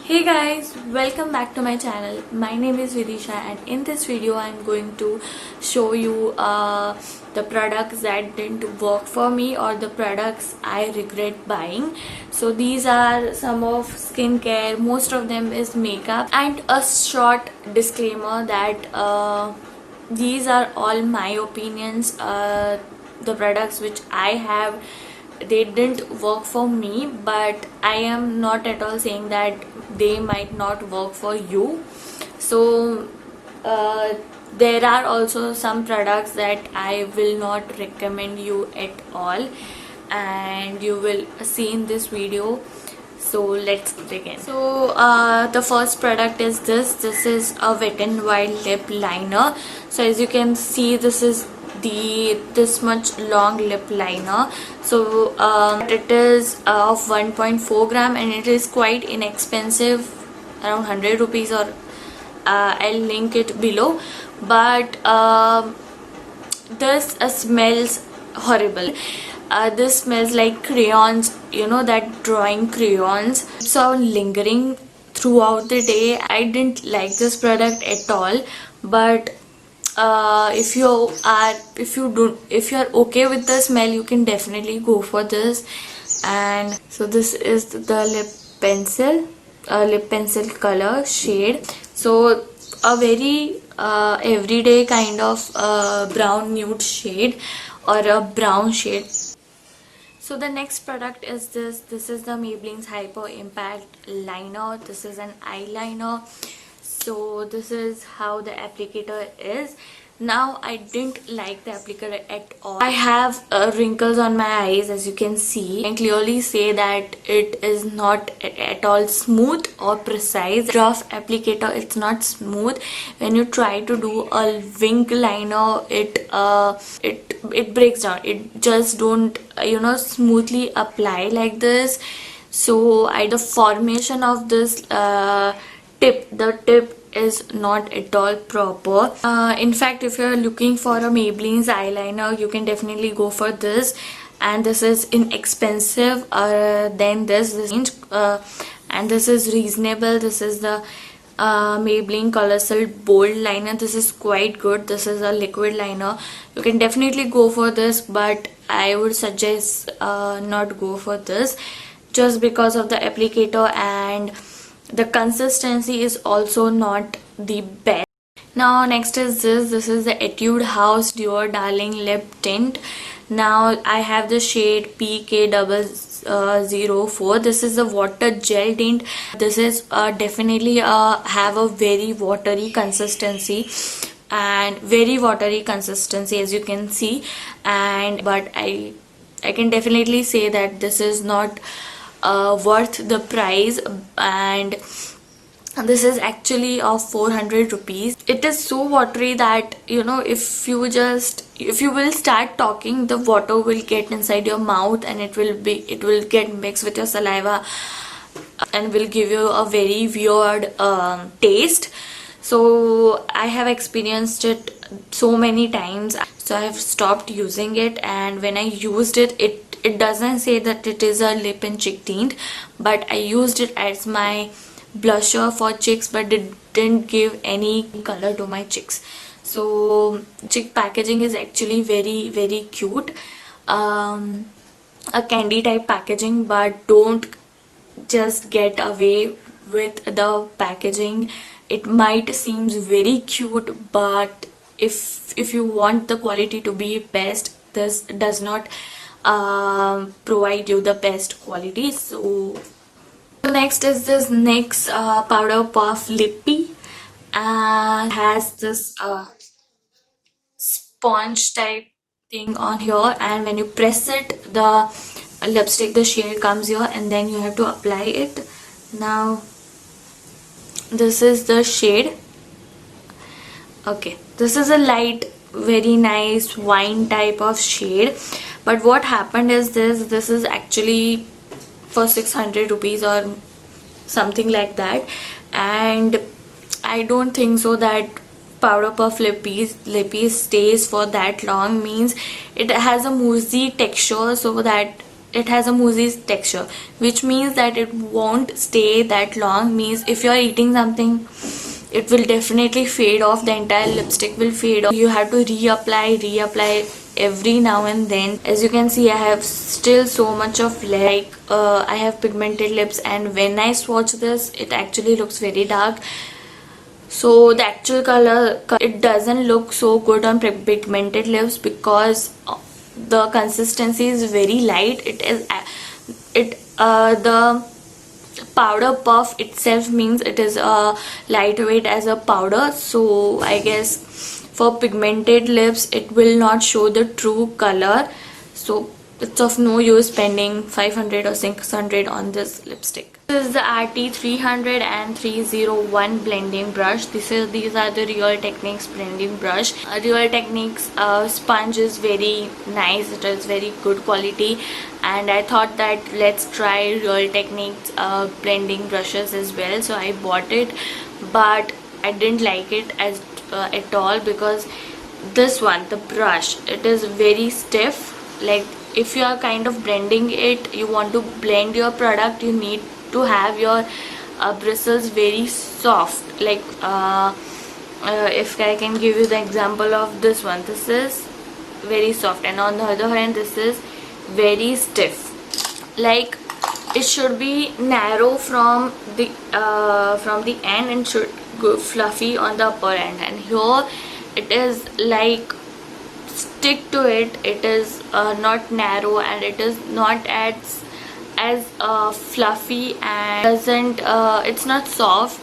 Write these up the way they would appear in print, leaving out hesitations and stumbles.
Hey guys, welcome back to my channel. My name is Vidisha and in this video I'm going to show you the products that didn't work for me or the products I regret buying. So these are some of skincare, most of them is makeup, and a short disclaimer that these are all my opinions. The products which I have, they didn't work for me, but I am not at all saying that they might not work for you. So there are also some products that I will not recommend you at all, and you will see in this video. So let's begin. So the first product is this is a Wet n Wild lip liner. So as you can see, this is this much long lip liner. So it is of 1.4 gram and it is quite inexpensive, around 100 rupees, or I'll link it below. But this smells horrible. This smells like crayons, you know, that drawing crayons. So lingering throughout the day. I didn't like this product at all, but if you are okay with the smell, you can definitely go for this. And so this is the lip pencil color shade. So a very everyday kind of brown nude shade or a brown shade. So the next product is this is the Maybelline's Hyper Impact Liner. This is an eyeliner. So this is how the applicator is. Now I didn't like the applicator at all. I have wrinkles on my eyes, as you can see. I can clearly say that it is not at all smooth or precise. Rough applicator, it's not smooth. When you try to do a wing liner, it breaks down. It just don't smoothly apply like this. So the formation of this the tip is not at all proper. In fact, if you're looking for a Maybelline's eyeliner, you can definitely go for this, and this is inexpensive than this range, and this is reasonable. This is the Maybelline Colossal Bold Liner. This is quite good. This is a liquid liner. You can definitely go for this, but I would suggest not go for this, just because of the applicator, and the consistency is also not the best. Now next is this is the Etude House Dior Darling Lip Tint. Now I have the shade PK004. This is a water gel tint. This is definitely have a very watery consistency, and very watery consistency, as you can see. And but I can definitely say that this is not worth the price, and this is actually of 400 rupees. It is so watery that if you will start talking, the water will get inside your mouth and it will get mixed with your saliva and will give you a very weird taste. So I have experienced it so many times, so I have stopped using it. And when I used it, it doesn't say that it is a lip and cheek tint, but I used it as my blusher for cheeks, but it didn't give any color to my cheeks. So cheek packaging is actually very, very cute, a candy type packaging, but don't just get away with the packaging. It might seem very cute, but if you want the quality to be best, this does not provide you the best quality. So next is this NYX Powder Puff Lippy, and has this sponge type thing on here, and when you press it, the lipstick, the shade comes here, and then you have to apply it. Now this is the shade. Okay, this is a light, very nice wine type of shade, but what happened is this is actually for 600 rupees or something like that, and I don't think so that Powder Puff Lippy stays for that long. Means it has a moussey texture, so that it has a mousse texture, which means that it won't stay that long. Means if you're eating something, it will definitely fade off. The entire lipstick will fade off. You have to reapply every now and then. As you can see, I have still so much of like I have pigmented lips, and when I swatch this, it actually looks very dark. So the actual color, it doesn't look so good on pigmented lips because the consistency is very light. The powder puff itself means it is lightweight as a powder. So I guess for pigmented lips it will not show the true color. So it's of no use spending 500 or 600 on this lipstick. This is the RT300 and 301 blending brush. These are the Real Techniques blending brush. Real Techniques sponge is very nice. It is very good quality, and I thought that let's try Real Techniques blending brushes as well. So I bought it, but I didn't like it as at all, because this one, the brush, it is very stiff. Like if you are kind of blending it, you want to blend your product, you need to have your bristles very soft. Like if I can give you the example of this one, this is very soft, and on the other hand this is very stiff. Like it should be narrow from the end and should go fluffy on the upper end, and here it is like stick to it. It is not narrow, and it is not as fluffy, and doesn't it's not soft.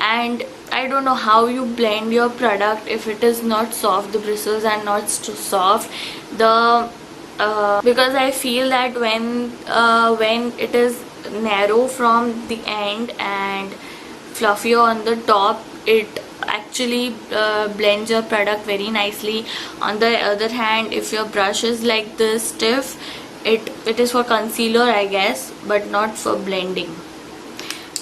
And I don't know how you blend your product if it is not soft. The bristles are not soft. Because I feel that when it is narrow from the end and fluffier on the top, it actually blends your product very nicely. On the other hand, if your brush is like this stiff, it is for concealer, I guess, but not for blending.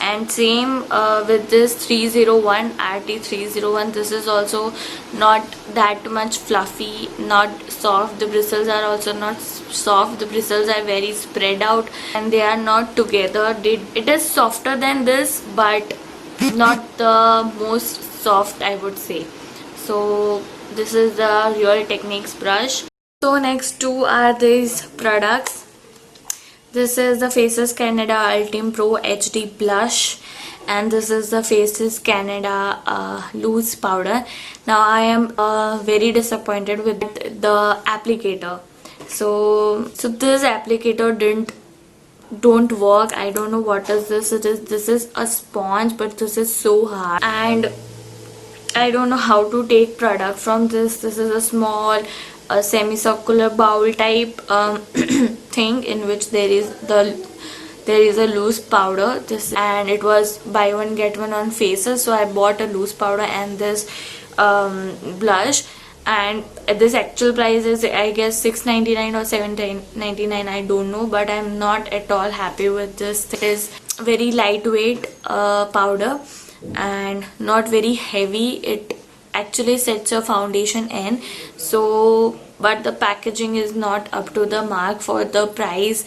And same with this 301 RT301. This is also not that much fluffy, not soft. The bristles are also not soft. The bristles are very spread out and they are not together. It is softer than this, but not the most soft, I would say. So this is the Real Techniques brush. So next two are these products. This is the Faces Canada Ultim Pro HD Blush, and this is the Faces Canada Loose Powder. Now I am very disappointed with the applicator. So this applicator don't work. I don't know what is this. This is a sponge, but this is so hard, and I don't know how to take product from this. This is a small semicircular bowl type thing in which there is a loose powder. And it was buy one get one on Faces, so I bought a loose powder and this blush, and this actual price is, I guess, $6.99 or $7.99, I don't know, but I'm not at all happy with this. It is very lightweight powder and not very heavy. It actually sets your foundation in, so but the packaging is not up to the mark for the price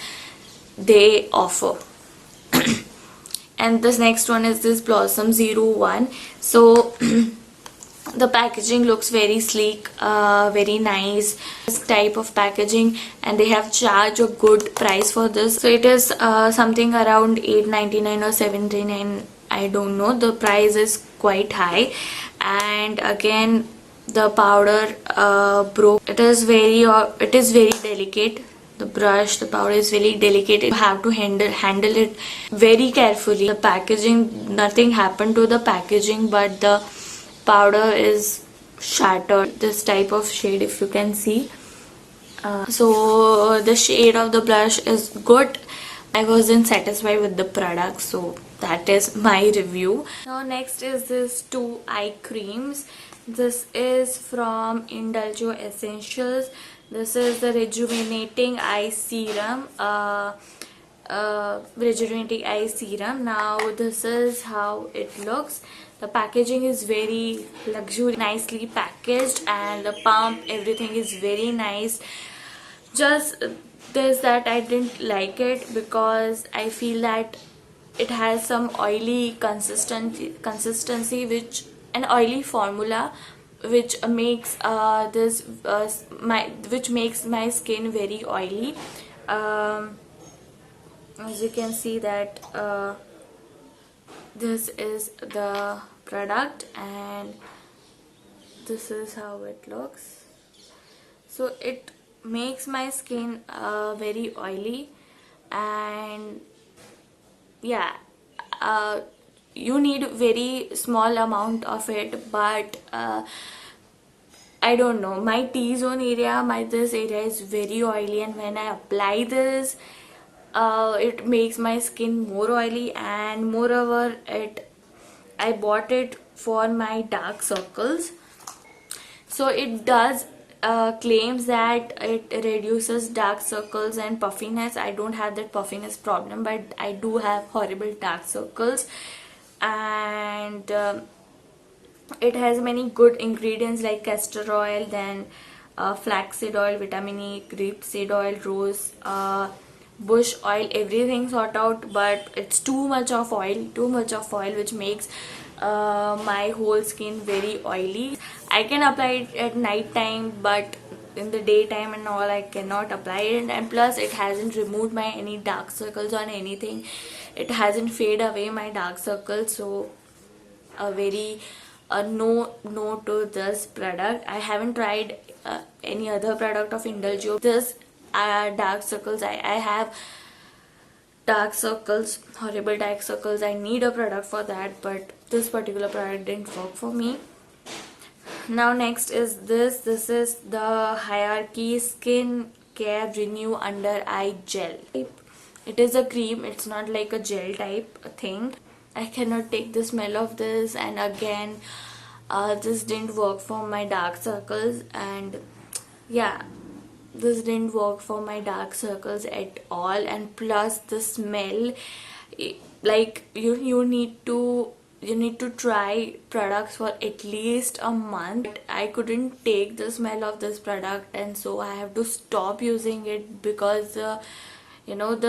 they offer. And this next one is this Blossom 01. So the packaging looks very sleek, very nice, this type of packaging, and they have charged a good price for this. So it is something around $8.99 or $7.99, I don't know. The price is quite high, and again the powder broke. It is very delicate. The brush, the powder is very delicate. You have to handle it very carefully. The packaging, nothing happened to the packaging, but the powder is shattered. This type of shade, if you can see. So the shade of the blush is good. I wasn't satisfied with the product, so that is my review. Now next is this two eye creams. This is from Indulge Essentials. This is the Rejuvenating Eye Serum. Rejuvenating Eye Serum. Now this is how it looks. The packaging is very luxurious, nicely packaged, and the pump, everything is very nice. Just this that I didn't like it because I feel that it has some oily consistency, which an oily formula, which makes this my which makes my skin very oily. um, as you can see that this is the product and this is how it looks. So it makes my skin very oily, and yeah, uh, you need very small amount of it, but I don't know, my T-zone area, my this area is very oily, and when I apply this, it makes my skin more oily, and moreover I bought it for my dark circles. So it does claims that it reduces dark circles and puffiness. I don't have that puffiness problem, but I do have horrible dark circles. And it has many good ingredients like castor oil, then flaxseed oil, vitamin E, grapeseed oil, rose, bush oil, everything sort out, but it's too much of oil, which makes my whole skin very oily. I can apply it at night time, but in the daytime and all I cannot apply it, and plus it hasn't removed my any dark circles or anything. It hasn't fade away my dark circles, so a very no to this product. I haven't tried any other product of Indulgio. This dark circles, I have dark circles, horrible dark circles. I need a product for that, but this particular product didn't work for me. Now next is this is the Hierarchy Skin Care Renew Under Eye Gel. It is a cream, it's not like a gel type thing. I cannot take the smell of this, and again this didn't work for my dark circles, and yeah, this didn't work for my dark circles at all. And plus the smell, like you need to try products for at least a month. I couldn't take the smell of this product, and so I have to stop using it because the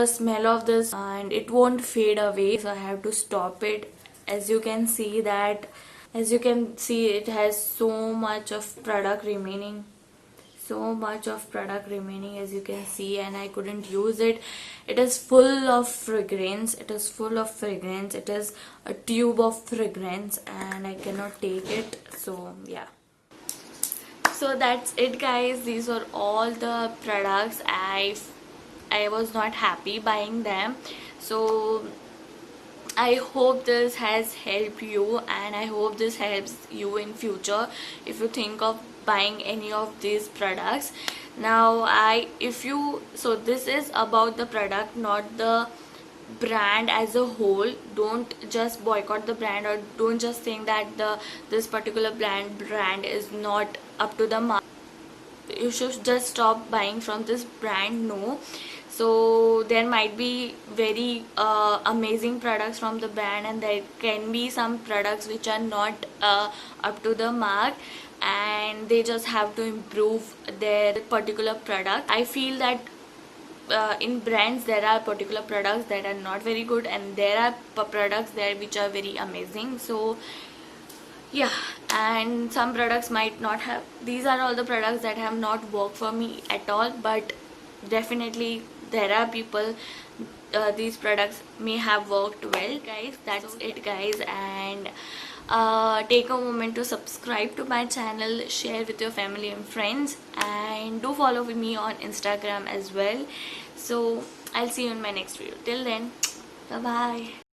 smell of this, and it won't fade away, so I have to stop it. As you can see, it has so much of product remaining, as you can see, and I couldn't use it. It is full of fragrance, it is a tube of fragrance, and I cannot take it. So yeah, so that's it guys. These were all the products. I was not happy buying them, so I hope this has helped you, and I hope this helps you in future if you think of buying any of these products. Now so this is about the product, not the brand as a whole. Don't just boycott the brand, or don't just think that this particular brand is not up to the mark. You should just stop buying from this brand. No, so there might be very amazing products from the brand, and there can be some products which are not up to the mark, and they just have to improve their particular product. I feel that in brands there are particular products that are not very good, and there are products there which are very amazing. So yeah, and some products might not have. These are all the products that have not worked for me at all, but definitely there are people these products may have worked well. Guys, that's it guys, and take a moment to subscribe to my channel, share with your family and friends, and do follow me on Instagram as well. So I'll see you in my next video. Till then, bye bye.